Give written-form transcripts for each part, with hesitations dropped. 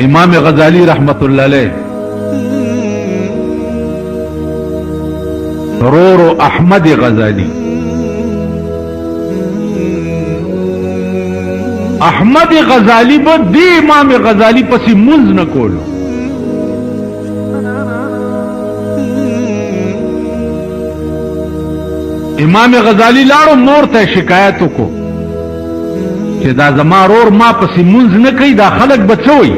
امام غزالی رحمت اللہ علیہ رورو احمد غزالی احمد غزالی با دی امام غزالی پسی منز نکولو امام غزالی لارو مور تا شکایتو کو چې دا زما رور ما پسی منز نکی دا خلق بچوئی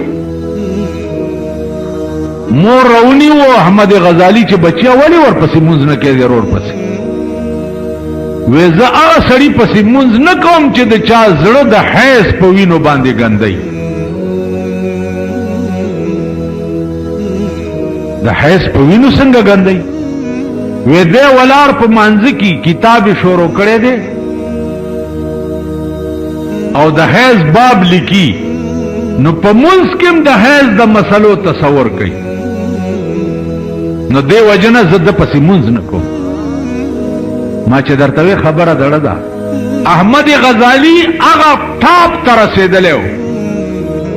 مور رونی و احمد غزالی چې بچیا ولی ور پسی منز نکی دی رور پسی ویزا آغا سڑی پسی منز نکوم چې د چا زړه د حیث په وینو باندې گندئی د حیث په وینو څنګه گندئی وی دے ولار پا مانزی کی کتاب شروع کرے دے او دا حیض باب لکی نو پا منز کم دا حیض دا مسئلو تصور کئی نو دے وجنہ زد پسی منز نکو ما چه در توی خبر درده احمد غزالی اغا ٹاپ ترسیدلیو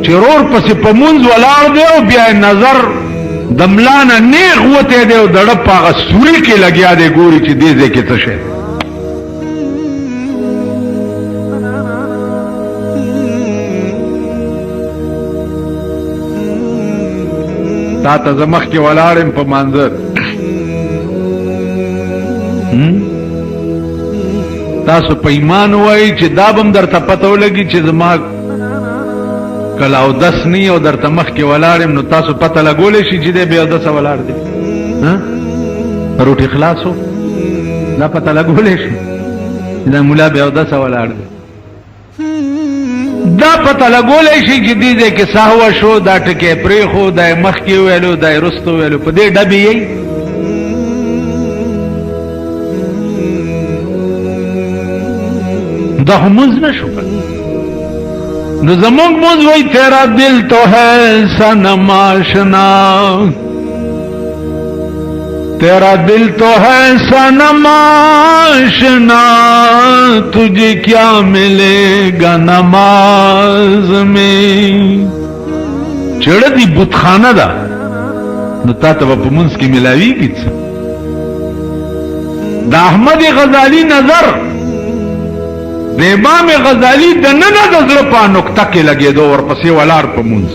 چه رور پسی پا منز ولار دیو بیای نظر دملانا نیغ وتے دے و دڑپ آغا سوری کے لگیا دے گوری چی دیزے کے تشے تا تزمخ کے ولارم پا منظر تاسو پا ایمان ہوئی چی دابم در تا پتو لگی چی زماغ کلا او دس نی او در تمخ کې ولارم نو تاسو پته لګولې شي چې دې بیا دس ولار دي روټي خلاصو دا پته لګولې شي دا مولا بیا دس ولار دي دا پته لګولې شي چې دې کې ساهو شو دا ټکه پرې خو دا مخ کې ویلو دا رستو ویلو په دې ډبې یې دا همز نشو نو زمونگ منز وی تیرا دل تو ہے صنم آشنا تیرا دل تو ہے صنم آشنا تجھے کیا ملے گا نماز میں چڑ دی بتخانہ دا نو تا تبا پا منز کی ملاوی گیت دا احمد غزالی نظر د امام غزالی د نن د زړه په نقطه کې لګېدو ورپسې ولاړ په مونځ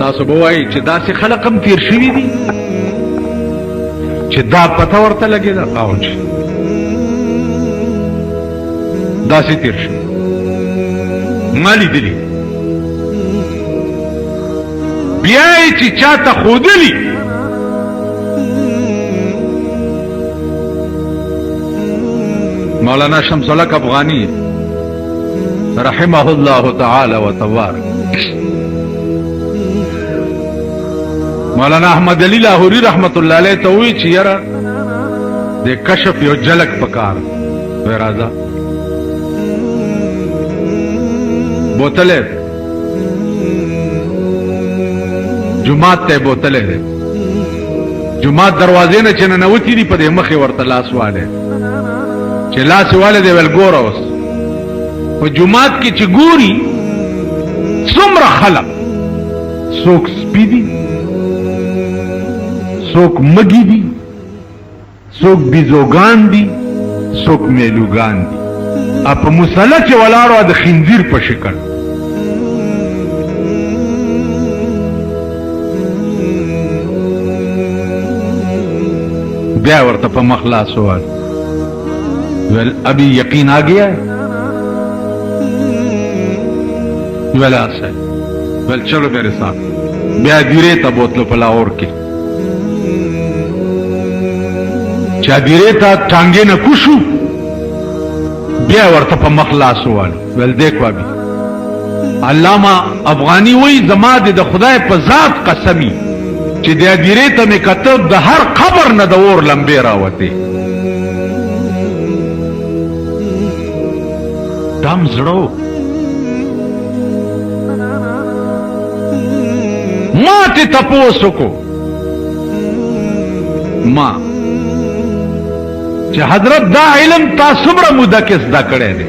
تاسو به وایئ چې داسې خلق هم تیر شوي دي چې دا پته ورته لګېده اوج داسې تیر شوي ما لیدلي بیا یې چې چاته ښودلي مولانا شمس الحق افغانی رحمه اللہ تعالی و تبارک مولانا احمد علی لاہوری رحمت اللہ علیہ توی چی یرا دے کشف یو جلک پکار وی رازا بوتلے جماعت تے بوتلے دے جماعت دروازے نے چنہ نوتی دی پا دے مخی ورطلاس والے چې لاس والے دی ول ګور اوس په جمعات کې چې ګوري څومره خلق څوک سپی دي څوک مګي دي څوک بیزوګان دي څوک میلوګان دي اپ مصلی چې ولاړو د خنزیر په شکل بیا ورته په مخلاص وال ویل ابھی یقین آ گیا ہے ویل آسا ہے ویل چلو میرے ساتھ بیا دیرے تا بوتلو پلاور کے چا دیرے تا ٹانگے نہ کشو بیا ورطا پا مخلاص والو ویل دیکھو ابھی علامہ افغانی وی زماد دا خدای پا ذات قسمی چی دیا دیرے تا میں کتب دا ہر خبر نہ دا اور لمبے راوتے دم زړو ما ته تپوسو کو ما چې حضرت دا علم تاسو مره موده کې زده کړی دی